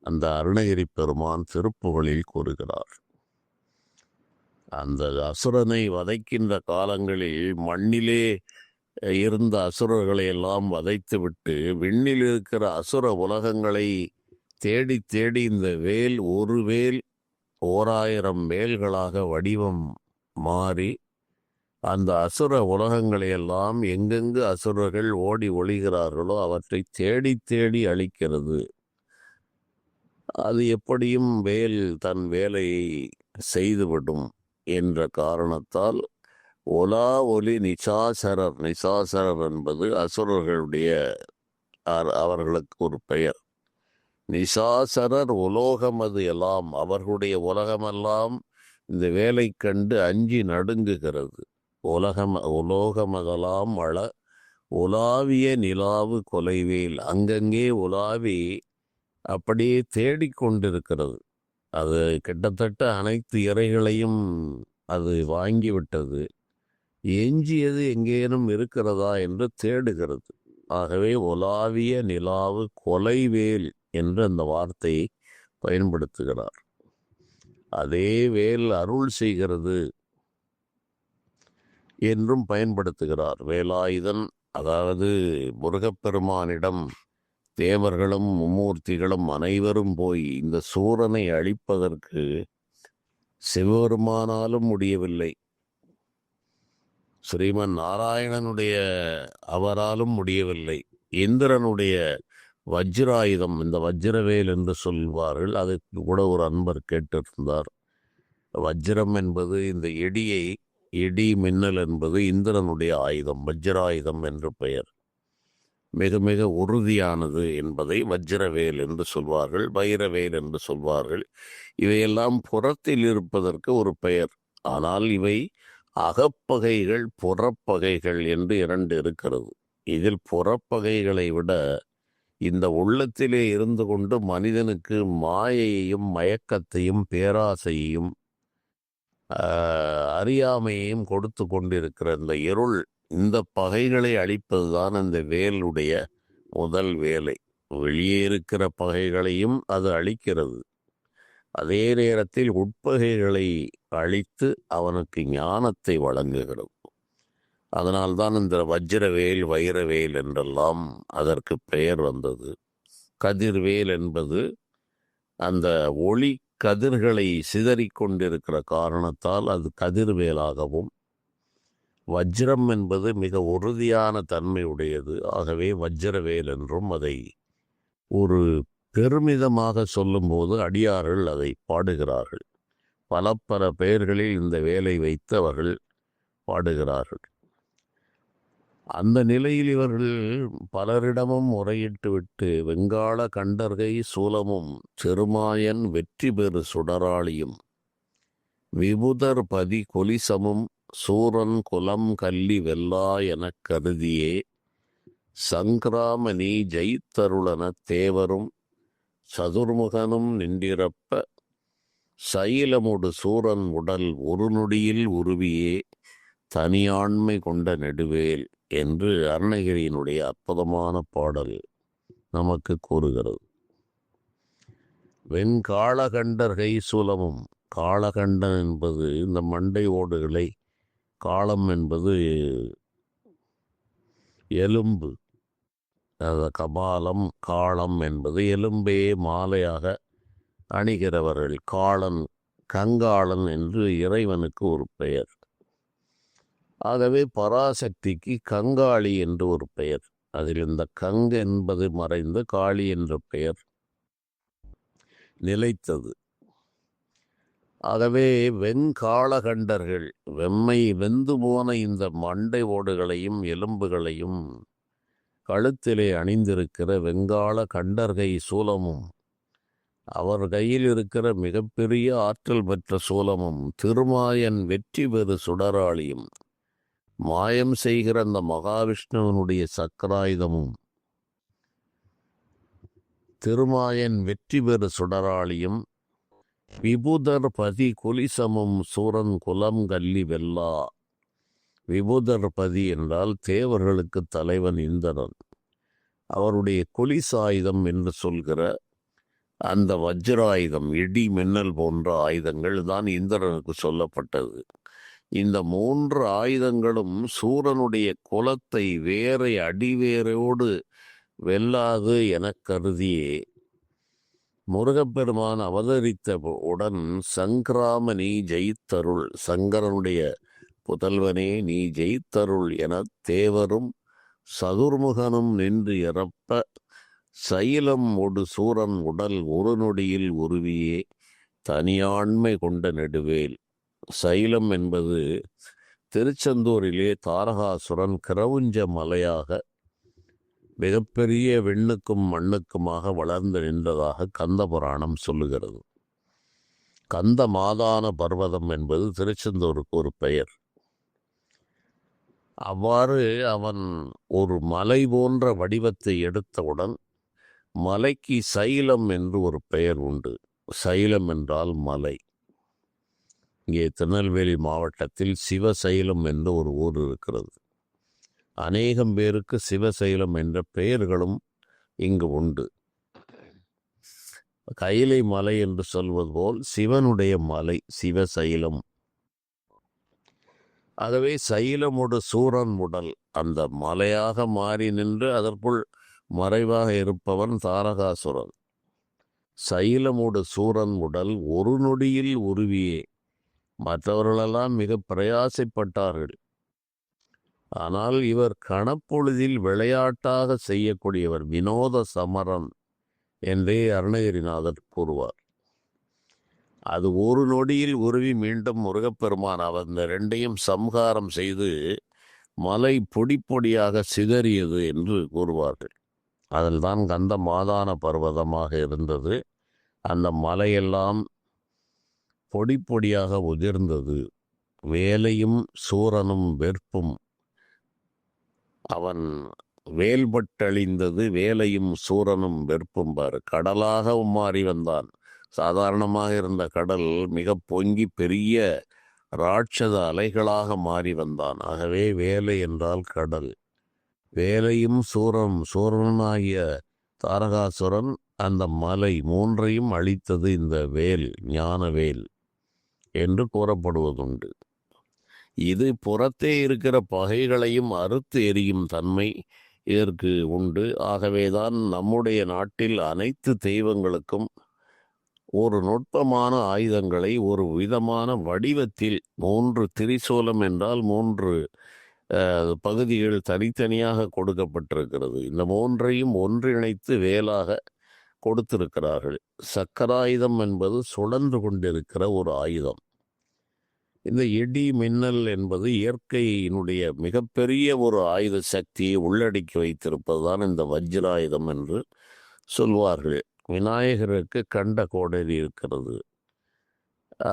அந்த அருணகிரி பெருமான் திருப்புகழில் கூறுகிறார். அந்த அசுரனை வதைக்கின்ற காலங்களில் மண்ணிலே இருந்த அசுரர்களை எல்லாம் வதைத்துவிட்டு விண்ணில் இருக்கிற அசுர உலகங்களை தேடி தேடி இந்த வேல் ஒரு வேல் 1000 வேல்களாக வடிவம் மாறி அந்த அசுர உலகங்களையெல்லாம் எங்கெங்கு அசுரர்கள் ஓடி ஒளிகிறார்களோ அவற்றை தேடி தேடி அழிக்கிறது. அது எப்படியும் வேல் தன் வேலையை செய்துவிடும் என்ற காரணத்தால் ஒலா ஒலி நிசாசரர் என்பது அசுரர்களுடைய அவர்களுக்கு ஒரு பெயர். நிசாசரர் உலோகமது எல்லாம், அவர்களுடைய உலகமெல்லாம் இந்த வேலை கண்டு அஞ்சி நடுங்குகிறது. உலோகமதெல்லாம் வள உலாவிய நிலாவு கொலைவேல், அங்கங்கே உலாவி அப்படியே தேடிக்கொண்டிருக்கிறது. அது கிட்டத்தட்ட அனைத்து இறைகளையும் அது வாங்கிவிட்டது. எஞ்சியது எங்கேனும் இருக்கிறதா என்று தேடுகிறது. ஆகவே உலாவிய நிலாவு கொலைவேல் என்று அந்த வார்த்தையை பயன்படுத்துகிறார். அதே வேல் அருள் செய்கிறது என்றும் பயன்படுத்துகிறார். வேலாயுதன், அதாவது முருகப்பெருமானிடம் தேவர்களும் மும்மூர்த்திகளும் அனைவரும் போய் இந்த சூரனை அழிப்பதற்கு சிவபெருமானாலும் முடியவில்லை, ஸ்ரீமன் நாராயணனுடைய அவராலும் முடியவில்லை. இந்திரனுடைய வஜ்ராயுதம், இந்த வஜ்ரவேல் என்று சொல்வார்கள், அதுக்கு கூட ஒரு அன்பர் கேட்டிருந்தார். வஜ்ரம் என்பது இந்த இடியை இடி மின்னல் என்பது இந்திரனுடைய ஆயுதம், வஜ்ராயுதம் என்று பெயர். மிக மிக உறுதியானது என்பதை வஜ்ரவேல் என்று சொல்வார்கள், வைரவேல் என்று சொல்வார்கள். இவையெல்லாம் புறத்தில் இருப்பதற்கு ஒரு பெயர். ஆனால் இவை அகப்பகைகள், புறப்பகைகள் என்று இரண்டு இருக்கிறது. இதில் புறப்பகைகளை விட இந்த உள்ளத்திலே இருந்து கொண்டு மனிதனுக்கு மாயையையும் மயக்கத்தையும் பேராசையையும் அறியாமையையும் கொடுத்து கொண்டிருக்கிற இந்த இருள், இந்த பகைகளை அழிப்பதுதான் இந்த வேலுடைய முதல் வேலை. வெளியே இருக்கிற பகைகளையும் அது அழிக்கிறது. அதே நேரத்தில் உட்பகைகளை அழித்து அவனுக்கு ஞானத்தை வழங்குகிறது. அதனால்தான் இந்த வஜ்ரவேல், வைரவேல் என்றெல்லாம் அதற்கு பெயர் வந்தது. கதிர்வேல் என்பது அந்த ஒளி கதிர்களை சிதறிக்கொண்டிருக்கிற காரணத்தால் அது கதிர்வேலாகவும், வஜ்ரம் என்பது மிக உறுதியான தன்மை உடையது. ஆகவே வஜ்ரவேல் என்றும் அதை ஒரு பெருமிதமாக சொல்லும்போது அடியார்கள் அதை பாடுகிறார்கள். பல பல பெயர்களில் இந்த வேலை வைத்து அவர்கள் பாடுகிறார்கள். அந்த நிலையில் இவர்கள் பலரிடமும் முறையிட்டு விட்டு வெங்காள கண்டர்கை சூலமும் செருமாயன் வெற்றி பெறு சுடராளியும் விபுதர் பதி கொலிசமும் சூரன் குலம் கல்லி வெல்லா எனக் கருதியே சங்கிராம நீ ஜெயித்தருளன தேவரும் சதுர்முகனும் நின்றிரப்ப சைலமுடு சூரன் உடல் ஒரு நொடியில் உருவியே தனியாண்மை கொண்ட நெடுவேல் என்று அருணகிரியினுடைய அற்புதமான பாடல் நமக்கு கூறுகிறது. வெண்காளகண்டர்கை சூலமும், காளகண்டன் என்பது இந்த மண்டை ஓடுகளை, காளம் என்பது எலும்பு, கபாலம், காளம் என்பது எலும்பே மாலையாக அணிகிறவர்கள். காளன், கங்காளன் என்று இறைவனுக்கு ஒரு பெயர். ஆகவே பராசக்திக்கு கங்காளி என்று ஒரு பெயர். அதில் இந்த கங் என்பது மறைந்து காளி என்ற பெயர் நிலைத்தது. ஆகவே வெண்காளகண்டர்கள், வெம்மை வெந்து போன இந்த மண்டை ஓடுகளையும் எலும்புகளையும் கழுத்திலே அணிந்திருக்கிற வெங்காள கண்டர்கை சூலமும், அவர் கையில் இருக்கிற மிகப்பெரிய ஆற்றல் பெற்ற சூலமும், திருமாயன் வெற்றி பெறு சுடராளியும், மாயம் செய்கிற அந்த மகாவிஷ்ணுவனுடைய சக்கராயுதமும், திருமாயன் வெற்றி பெறு சுடராளியும், விபுதர் பதி குலிசமும் சூரன் குலம் கல்லி வெல்லா. விபுதர் பதி என்றால் தேவர்களுக்கு தலைவன் இந்திரன். அவருடைய குலிசாயுதம் என்று சொல்கிற அந்த வஜ்ராயுதம், இடி மின்னல் போன்ற ஆயுதங்கள் தான் இந்திரனுக்கு சொல்லப்பட்டது. இந்த 3 ஆயுதங்களும் சூரனுடைய குலத்தை வேரை அடிவேரோடு வெல்லாது எனக் கருதியே முருகப்பெருமான் அவதரித்த உடன் சங்கிராம நீ ஜெயித்தருள், சங்கரனுடைய புதல்வனே நீ ஜெயித்தருள் எனத் தேவரும் சதுர்முகனும் நின்று இறப்ப சைலம் ஒடு சூரன் உடல் ஒரு நொடியில் உருவியே தனியாண்மை கொண்ட நெடுவேல். சைலம் என்பது திருச்செந்தூரிலே தாரகாசுரன் கிரவுஞ்ச மலையாக மிகப்பெரிய விண்ணுக்கும் மண்ணுக்குமாக வளர்ந்து நின்றதாக கந்த புராணம் சொல்லுகிறது. கந்த மாதான பர்வதம் என்பது திருச்செந்தூருக்கு ஒரு பெயர். அவ்வாறு அவன் ஒரு மலை போன்ற வடிவத்தை எடுத்தவுடன் மலைக்கு சைலம் என்று ஒரு பெயர் உண்டு. சைலம் என்றால் மலை. இங்கே திருநெல்வேலி மாவட்டத்தில் சிவசைலம் என்று ஒரு ஊர் இருக்கிறது. அநேகம் பேருக்கு சிவசைலம் என்ற பெயர்களும் இங்கு உண்டு. கைலை மலை என்று சொல்வது போல் சிவனுடைய மலை சிவசைலம். ஆகவே சைலமுடு சூரன் உடல், அந்த மலையாக மாறி நின்று அதற்குள் மறைவாக இருப்பவன் தாரகாசுரன். சைலமுடு சூரன் உடல் ஒரு நொடியில் உருவியே. மற்றவர்களெல்லாம் மிக பிரயாசைப்பட்டார்கள். ஆனால் இவர் கணப்பொழுதில் விளையாட்டாக செய்யக்கூடியவர், வினோத சமரன் என்றே அருணகிரிநாதர் கூறுவார். அது ஒரு நொடியில் உருவி மீண்டும் முருகப்பெருமான் அந்த ரெண்டையும் சம்ஹாரம் செய்து மலை பொடி பொடியாக சிதறியது என்று கூறுவார்கள். அதில் தான் கந்த மாதான பர்வதமாக இருந்தது. அந்த மலையெல்லாம் பொடி பொடியாக உதிர்ந்தது. வேலையும் சூரனும் வெறுப்பும் அவன் வேல்பட்டழிந்தது. வேலையும் சூரனும் வெறுப்பும் பாரு. கடலாக மாறி வந்தான். சாதாரணமாக இருந்த கடல் மிக பொங்கி பெரிய ராட்சத அலைகளாக மாறி வந்தான். ஆகவே வேலை என்றால் கடல். வேலையும் சூரனாகிய தாரகாசுரன் அந்த மலை மூன்றையும் அழித்தது இந்த வேல், ஞான வேல் என்று கூறப்படுவதுண்டு. இது புறத்தே இருக்கிற பகைகளையும் அறுத்து எரியும் தன்மை இதற்கு உண்டு. ஆகவேதான் நம்முடைய நாட்டில் அனைத்து தெய்வங்களுக்கும் ஒரு நுட்பமான ஆயுதங்களை ஒரு விதமான வடிவத்தில் 3 திரிசூலம் என்றால் 3 பகுதிகள் தனித்தனியாக கொடுக்கப்பட்டிருக்கிறது. இந்த 3ஐயும் ஒன்றிணைத்து வேலாக கொடுத்திருக்கிறார்கள். சக்கராயுதம் என்பது சுழன்று கொண்டிருக்கிற ஒரு ஆயுதம். இந்த இடி மின்னல் என்பது இயற்கையினுடைய மிகப்பெரிய ஒரு ஆயுத சக்தியை உள்ளடக்கி வைத்திருப்பதுதான் இந்த வஜ்ராயுதம் என்று சொல்வார்கள். விநாயகருக்கு கண்ட கோடரி இருக்கிறது.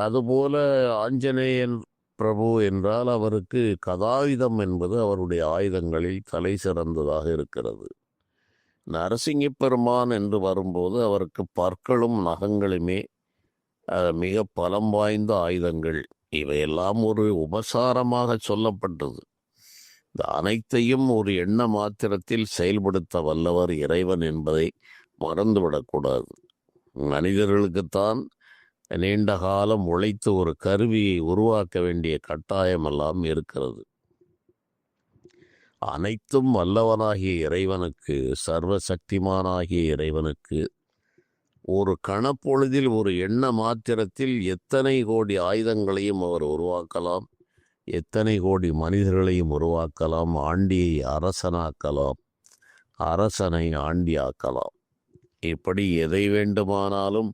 அதுபோல ஆஞ்சநேயன் பிரபு என்றால் அவருக்கு கதாயுதம் என்பது அவருடைய ஆயுதங்களில் தலை சிறந்ததாக இருக்கிறது. நரசிங்க பெருமான் என்று வரும்போது அவருக்கு பற்களும் நகங்களுமே மிக பலம் வாய்ந்த ஆயுதங்கள். இவையெல்லாம் ஒரு உபசாரமாக சொல்லப்பட்டது. இந்த அனைத்தையும் ஒரு எண்ண மாத்திரத்தில் செயல்படுத்த வல்லவர் இறைவன் என்பதை மறந்துவிடக்கூடாது. மனிதர்களுக்குத்தான் நீண்ட காலம் உழைத்து ஒரு கருவியை உருவாக்க வேண்டிய கட்டாயமெல்லாம் இருக்கிறது. அனைத்தும் வல்லவனாகிய இறைவனுக்கு, சர்வசக்திமானாகிய இறைவனுக்கு ஒரு கணப்பொழுதில் ஒரு எண்ண மாத்திரத்தில் எத்தனை கோடி ஆயுதங்களையும் அவர் உருவாக்கலாம், எத்தனை கோடி மனிதர்களையும் உருவாக்கலாம், ஆண்டியை அரசனாக்கலாம், அரசனை ஆண்டியாக்கலாம். இப்படி எதை வேண்டுமானாலும்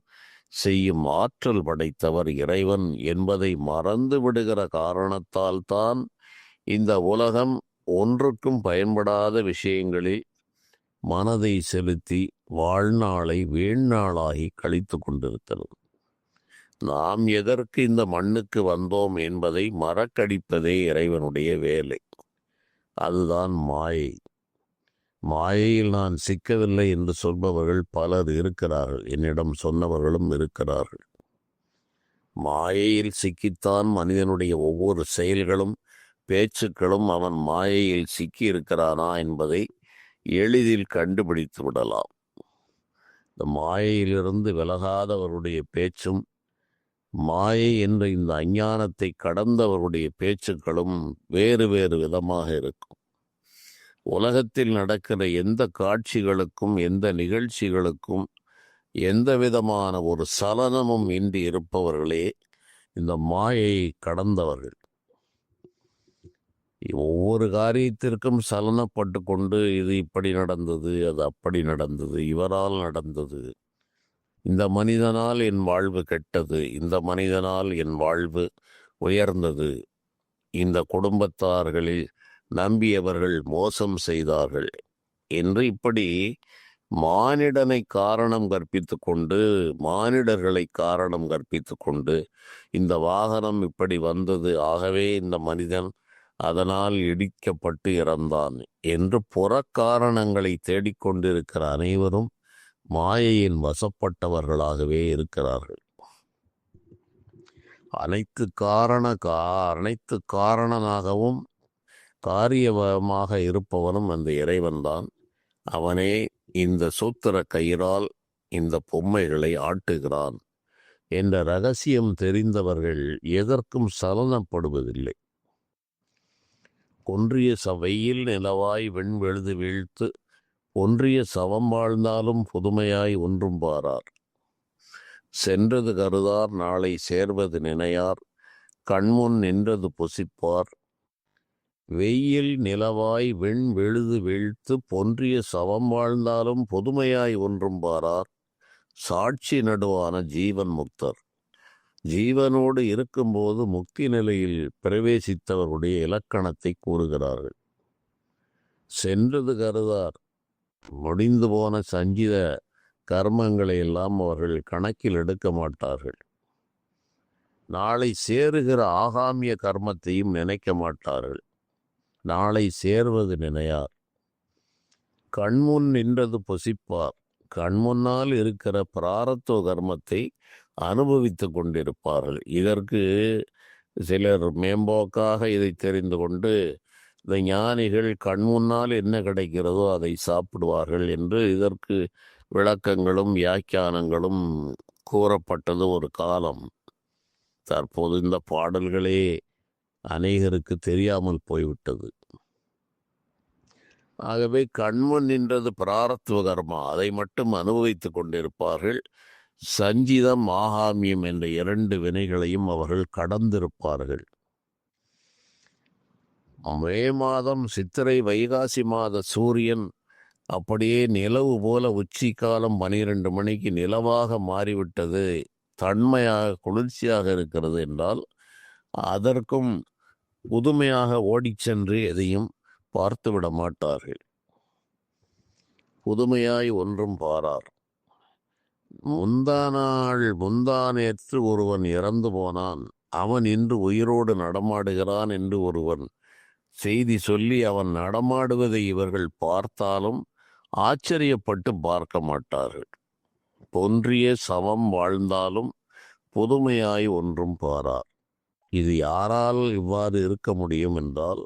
செய்யும் ஆற்றல் படைத்தவர் இறைவன் என்பதை மறந்து விடுகிற காரணத்தால் தான் இந்த உலகம் ஒன்றுக்கும் பயன்படாத விஷயங்களில் மனதை செலுத்தி வாழ்நாளை வீழ்நாளாகி கழித்து கொண்டிருக்கிறது. நாம் எதற்கு இந்த மண்ணுக்கு வந்தோம் என்பதை மறக்கடிப்பதே இறைவனுடைய வேலை. அதுதான் மாயை. மாயையில் நான் சிக்கவில்லை என்று சொல்பவர்கள் பலர் இருக்கிறார்கள். என்னிடம் சொன்னவர்களும் இருக்கிறார்கள். மாயையில் சிக்கித்தான் மனிதனுடைய ஒவ்வொரு செயல்களும் பேச்சுக்களும் அவன் மாயையில் சிக்கி இருக்கிறானா என்பதை எளிதில் கண்டுபிடித்து விடலாம். இந்த மாயையிலிருந்து விலகாதவருடைய பேச்சும் மாயை என்ற இந்த அஞ்ஞானத்தை கடந்தவருடைய பேச்சுக்களும் வேறு வேறு விதமாக இருக்கும். உலகத்தில் நடக்கிற எந்த காட்சிகளுக்கும் எந்த நிகழ்ச்சிகளுக்கும் எந்த விதமான ஒரு சலனமும் இன்றி இருப்பவர்களே இந்த மாயையை கடந்தவர்கள். ஒவ்வொரு காரியத்திற்கும் சலனப்பட்டு கொண்டு இது இப்படி நடந்தது, அது அப்படி நடந்தது, இவரால் நடந்தது, இந்த மனிதனால் என் வாழ்வு கெட்டது, இந்த மனிதனால் என் வாழ்வு உயர்ந்தது, இந்த குடும்பத்தார்களில் நம்பியவர்கள் மோசம் செய்தார்கள் என்று இப்படி மானிடனை காரணம் கற்பித்து கொண்டு, மானிடர்களை காரணம் கற்பித்து கொண்டு, இந்த வாகனம் இப்படி வந்தது, ஆகவே இந்த மனிதன் அதனால் இடிக்கப்பட்டு இறந்தான் என்று புறக்காரணங்களை தேடிக்கொண்டிருக்கிற அனைவரும் மாயையின் வசப்பட்டவர்களாகவே இருக்கிறார்கள். அனைத்து காரணனாகவும் காரியமாக இருப்பவனும் அந்த இறைவன்தான். அவனே இந்த சூத்திர கயிறால் இந்த பொம்மைகளை ஆட்டுகிறான் என்ற ரகசியம் தெரிந்தவர்கள் எதற்கும் சலனப்படுவதில்லை. கொன்றிய சவையில் நிலவாய் வெண்வெழுது வீழ்த்து ஒன்றிய சவம் வாழ்ந்தாலும் புதுமையாய் ஒன்றும் பாரார். சென்றது கருதார் நாளை சேர்வது நினையார் கண்முன் நின்றது பொசிப்பார். வெயில் நிலவாய் வெண்வெழுது வீழ்த்து பொன்றிய சவம் வாழ்ந்தாலும் புதுமையாய் ஒன்றும் பாரார். சாட்சி நடுவான ஜீவன் முக்தர். ஜீவனோடு இருக்கும்போது முக்தி நிலையில் பிரவேசித்தவருடைய இலக்கணத்தை கூறுகிறார்கள். சென்றது கருதார். முடிந்து போன சஞ்சித கர்மங்களை எல்லாம் அவர்கள் கணக்கில் எடுக்க மாட்டார்கள். நாளை சேருகிற ஆகாமிய கர்மத்தையும் நினைக்க மாட்டார்கள். நாளை சேர்வது நினையார். கண்முன் நின்றது பொசிப்பார். கண்முன்னால் இருக்கிற பிராரத்துவ கர்மத்தை அனுபவித்து கொண்டிருப்பார்கள். இதற்கு சிலர் மேம்போக்காக இதை தெரிந்து கொண்டு இந்த ஞானிகள் கண்முன்னால் என்ன கிடைக்கிறதோ அதை சாப்பிடுவார்கள் என்று இதற்கு விளக்கங்களும் வியாக்கியானங்களும் கூறப்பட்டது ஒரு காலம். தற்போது இந்த பாடல்களே அநேகருக்கு தெரியாமல் போய்விட்டது. ஆகவே கண்முன் நின்றது பிராரத்துவ கர்மா, அதை மட்டும் அனுபவித்து கொண்டிருப்பார்கள். சஞ்சிதம் ஆகாமியம் என்ற 2 வினைகளையும் அவர்கள் கடந்திருப்பார்கள். மே மாதம் சித்திரை வைகாசி மாத சூரியன் அப்படியே நிலவு போல உச்சி காலம் 12 மணிக்கு நிலவாக மாறிவிட்டது, தன்மையாக குளிர்ச்சியாக இருக்கிறது என்றால் அதற்கும் புதுமையாக ஓடிச்சென்று எதையும் பார்த்துவிட மாட்டார்கள். புதுமையாய் ஒன்றும் பாரார். முந்தானேற்று ஒருவன் இறந்து போனான், அவன் இன்று உயிரோடு நடமாடுகிறான் என்று ஒருவன் செய்தி சொல்லி அவன் நடமாடுவதை இவர்கள் பார்த்தாலும் ஆச்சரியப்பட்டு பார்க்க மாட்டார்கள். பொன்றிய சமம் வாழ்ந்தாலும் புதுமையாய் ஒன்றும் பாரார். இது யாரால் இவ்வாறு இருக்க முடியும் என்றால்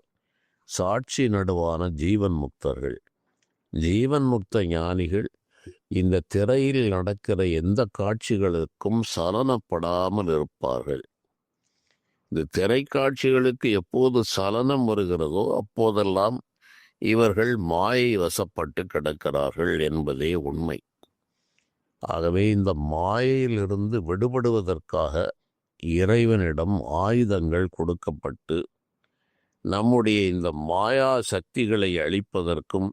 சாட்சி நடுவான ஜீவன் முக்தர்கள். ஜீவன் முக்த ஞானிகள் இந்த திரையில் நடக்கிற எந்த காட்சிகளுக்கும் சலனப்படாமல் இருப்பார்கள். இந்த திரைக்காட்சிகளுக்கு எப்போது சலனம் வருகிறதோ அப்போதெல்லாம் இவர்கள் மாயை வசப்பட்டு கிடக்கிறார்கள் என்பதே உண்மை. ஆகவே இந்த மாயையிலிருந்து விடுபடுவதற்காக இறைவனிடம் ஆயுதங்கள் கொடுக்கப்பட்டு நம்முடைய இந்த மாயா சக்திகளை அழிப்பதற்கும்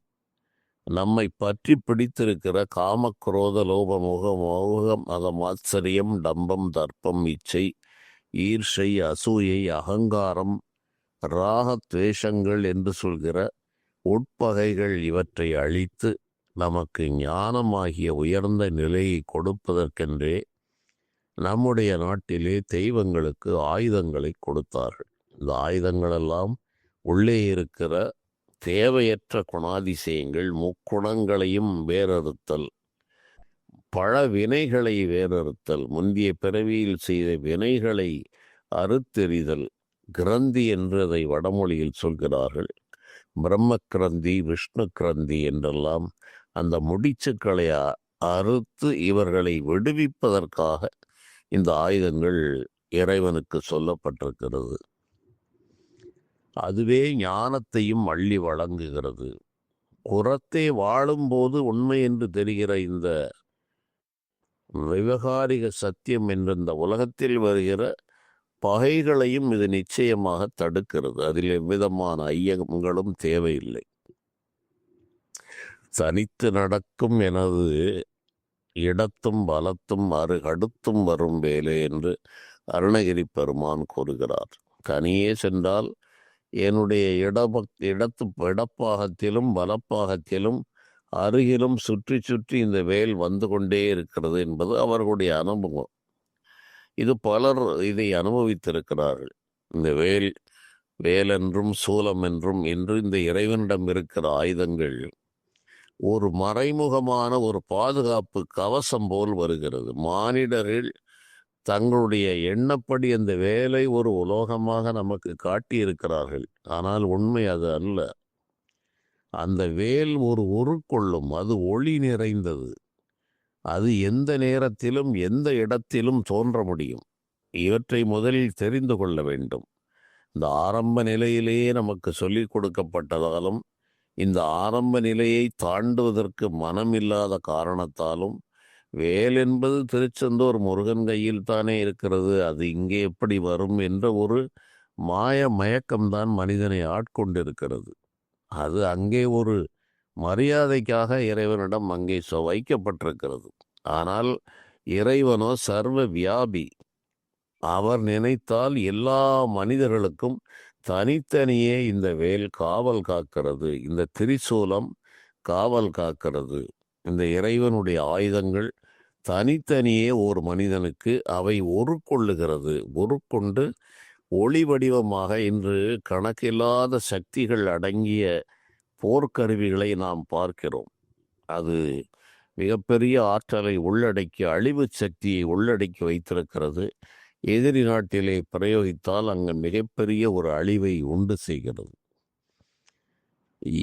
நம்மை பற்றி பிடித்திருக்கிற காமக்ரோத லோபமுக மோகம் மதமாச்சரியம் டம்பம் தர்ப்பம் இச்சை ஈர்ஷை அசூயை அகங்காரம் ராகத்வேஷங்கள் என்று சொல்கிற உட்பகைகள் இவற்றை அழித்து நமக்கு ஞானமாகிய உயர்ந்த நிலையை கொடுப்பதற்கென்றே நம்முடைய நாட்டிலே தெய்வங்களுக்கு ஆயுதங்களை கொடுத்தார்கள். இந்த ஆயுதங்களெல்லாம் உள்ளே இருக்கிற தேவையற்ற குணாதிசயங்கள், முக்குணங்களையும் வேறறுத்தல், பல வினைகளை வேறறுத்தல், முந்தைய பிறவியில் செய்த வினைகளை அறுத்தெறிதல், கிரந்தி என்று அதை வடமொழியில் சொல்கிறார்கள். பிரம்ம கிரந்தி, விஷ்ணு கிரந்தி என்றெல்லாம் அந்த முடிச்சுக்களை அறுத்து இவர்களை விடுவிப்பதற்காக இந்த ஆயுதங்கள் இறைவனுக்கு சொல்லப்பட்டிருக்கிறது. அதுவே ஞானத்தையும் அள்ளி வழங்குகிறது. புறத்தே வாழும்போது உண்மை என்று தெரிகிற இந்த விவகாரிக சத்தியம் என்ற இந்த உலகத்தில் வருகிற பகைகளையும் இது நிச்சயமாக தடுக்கிறது. அதில் எவ்விதமான ஐயங்களும் தேவையில்லை. தனித்து நடக்கும் எனது இடத்தும் பலத்தும் அருகடுத்தும் வரும் வேலை என்று அருணகிரி பெருமான் கூறுகிறார். தனியே சென்றால் என்னுடைய இடப்பாகத்திலும் வலப்பாகத்திலும் அருகிலும் சுற்றி சுற்றி இந்த வேல் வந்து கொண்டே இருக்கிறது என்பது அவர்களுடைய அனுபவம். இது பலர் இதை அனுபவித்திருக்கிறார்கள். இந்த வேலென்றும் சூலம் என்றும் என்று இந்த இறைவனிடம் இருக்கிற ஆயுதங்கள் ஒரு மறைமுகமான ஒரு பாதுகாப்பு கவசம் போல் வருகிறது. மானிடர்கள் தங்களுடைய எண்ணப்படி அந்த வேலை ஒரு உலோகமாக நமக்கு காட்டியிருக்கிறார்கள். ஆனால் உண்மை அது அல்ல. அந்த வேல் ஒரு உருக்கொள்ளும், அது ஒளி நிறைந்தது. அது எந்த நேரத்திலும் எந்த இடத்திலும் தோன்ற முடியும். இவற்றை முதலில் தெரிந்து கொள்ள வேண்டும். இந்த ஆரம்ப நிலையிலேயே நமக்கு சொல்லிக் கொடுக்கப்பட்டதாலும் இந்த ஆரம்ப நிலையை தாண்டுவதற்கு மனமில்லாத காரணத்தாலும் வேல் என்பது திருச்செந்தூர் முருகன் கையில் தானே இருக்கிறது, அது இங்கே எப்படி வரும் என்ற ஒரு மயக்கம்தான் மனிதனை ஆட்கொண்டிருக்கிறது. அது அங்கே ஒரு மரியாதைக்காக இறைவனிடம் அங்கே வைக்கப்பட்டிருக்கிறது. ஆனால் இறைவனோ சர்வ வியாபி. அவர் நினைத்தால் எல்லா மனிதர்களுக்கும் தனித்தனியே இந்த வேல் காவல் காக்கிறது, இந்த திரிசூலம் காவல் காக்கிறது. இந்த இறைவனுடைய ஆயுதங்கள் தனித்தனியே ஒரு மனிதனுக்கு அவை உருக்கொள்ளுகிறது. உருக்கொண்டு ஒளி வடிவமாக இன்று கணக்கில்லாத சக்திகள் அடங்கிய போர்க்கருவிகளை நாம் பார்க்கிறோம். அது மிகப்பெரிய ஆற்றலை உள்ளடக்கி, அழிவு சக்தியை உள்ளடக்கி வைத்திருக்கிறது. எதிரி நாட்டிலே பிரயோகித்தால் அங்கு மிகப்பெரிய ஒரு அழிவை உண்டு செய்கிறது.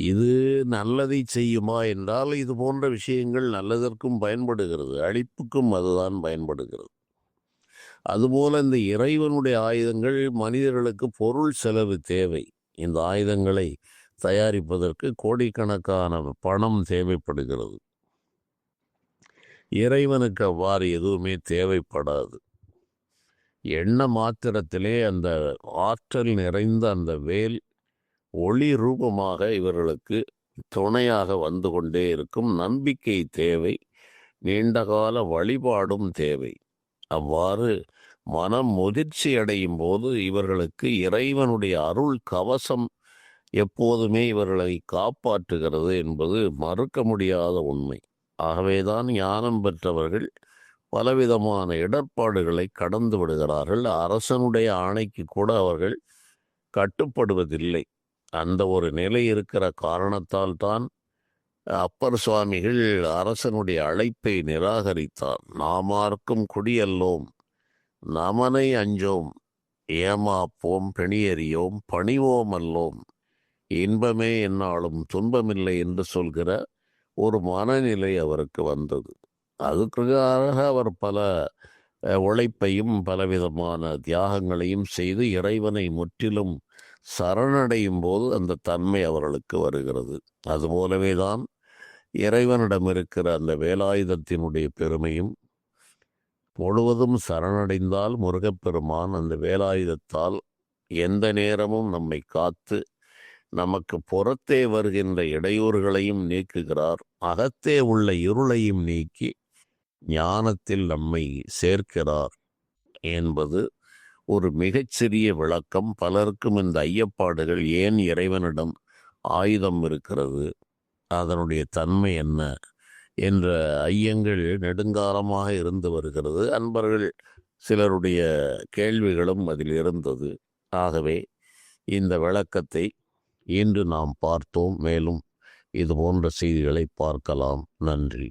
இது நல்லதை செய்யுமா என்றால், இது போன்ற விஷயங்கள் நல்லதற்கும் பயன்படுகிறது, அழிப்புக்கும் அதுதான் பயன்படுகிறது. அதுபோல இந்த இறைவனுடைய ஆயுதங்கள் மனிதர்களுக்கு பொருள் செலவு தேவை. இந்த ஆயுதங்களை தயாரிப்பதற்கு கோடிக்கணக்கான பணம் தேவைப்படுகிறது. இறைவனுக்கு அவ்வாறு எதுவுமே தேவைப்படாது. எண்ண மாத்திரத்திலே அந்த ஆற்றல் நிறைந்த அந்த வேல் ஒளி ரூபமாக இவர்களுக்கு துணையாக வந்து கொண்டே இருக்கும். நம்பிக்கை தேவை, நீண்டகால வழிபாடும் தேவை. அவ்வாறு மனம் முதிர்ச்சி அடையும் போது இவர்களுக்கு இறைவனுடைய அருள் கவசம் எப்போதுமே இவர்களை காப்பாற்றுகிறது என்பது மறுக்க முடியாத உண்மை. ஆகவேதான் ஞானம் பெற்றவர்கள் பலவிதமான இடர்பாடுகளை கடந்து விடுகிறார்கள். அரசனுடைய ஆணைக்கு கூட அவர்கள் கட்டுப்படுவதில்லை. அந்த ஒரு நிலை இருக்கிற காரணத்தால் தான் அப்பர் சுவாமிகள் அரசனுடைய அழைப்பை நிராகரித்தார். நாமார்க்கும் குடியல்லோம், நமனை அஞ்சோம், ஏமாப்போம், பெணியறியோம், பணிவோம் அல்லோம், இன்பமே என்னாலும் துன்பமில்லை என்று சொல்கிற ஒரு மனநிலை அவருக்கு வந்தது. அதுக்காக அவர் பல உழைப்பையும் பலவிதமான தியாகங்களையும் செய்து இறைவனை முற்றிலும் சரணடையும் போது அந்த தன்மை அவர்களுக்கு வருகிறது. அதுபோலவே தான் இறைவனிடம் இருக்கிற அந்த வேலாயுதத்தினுடைய பெருமையும். முழுவதும் சரணடைந்தால் முருகப்பெருமான் அந்த வேலாயுதத்தால் எந்த நேரமும் நம்மை காத்து நமக்கு புறத்தே வருகின்ற இடையூறுகளையும் நீக்குகிறார். அகத்தே உள்ள இருளையும் நீக்கி ஞானத்தில் நம்மை சேர்க்கிறார் என்பது ஒரு மிகச்சிறிய விளக்கம். பலருக்கும் இந்த ஐயப்பாடுகள், ஏன் இறைவனிடம் ஆயுதம் இருக்கிறது, அதனுடைய தன்மை என்ன என்ற ஐயங்கள் நெடுங்காலமாக இருந்து வருகிறது. அன்பர்கள் சிலருடைய கேள்விகளும் அதில் இருந்தது. ஆகவே இந்த விளக்கத்தை இன்று நாம் பார்த்தோம். மேலும் இது போன்ற செய்திகளை பார்க்கலாம். நன்றி.